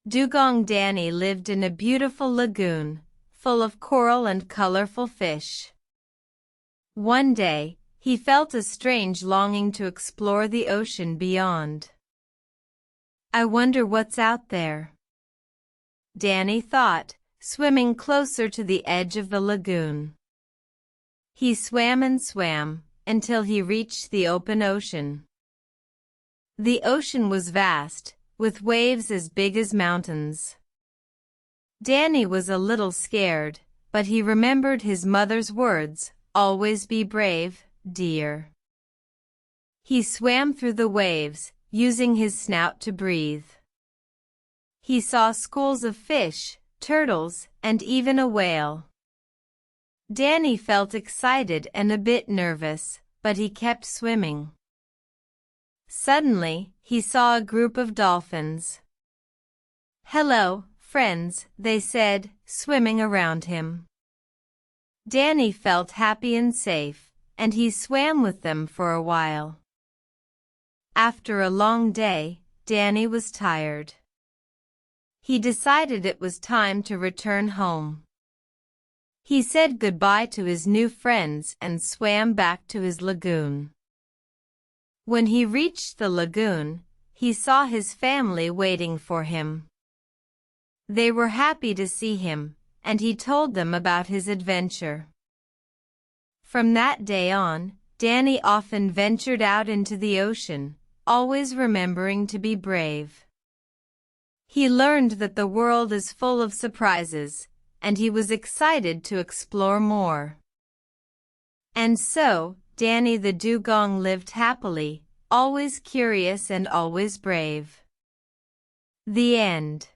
Dugong Danny lived in a beautiful lagoon, full of coral and colorful fish. One day, he felt a strange longing to explore the ocean beyond. "I wonder what's out there," Danny thought, swimming closer to the edge of the lagoon. He swam and swam, until he reached the open ocean. The ocean was vast, with waves as big as mountains. Danny was a little scared, but he remembered his mother's words, "Always be brave, dear." He swam through the waves, using his snout to breathe. He saw schools of fish, turtles, and even a whale. Danny felt excited and a bit nervous, but he kept swimming. Suddenly, he saw a group of dolphins. "Hello, friends," they said, swimming around him. Danny felt happy and safe, and he swam with them for a while. After a long day, Danny was tired. He decided it was time to return home. He said goodbye to his new friends and swam back to his lagoon. When he reached the lagoon, he saw his family waiting for him. They were happy to see him, and he told them about his adventure. From that day on, Danny often ventured out into the ocean, always remembering to be brave. He learned that the world is full of surprises, and he was excited to explore more. And so, Danny the dugong lived happily, always curious and always brave. The end.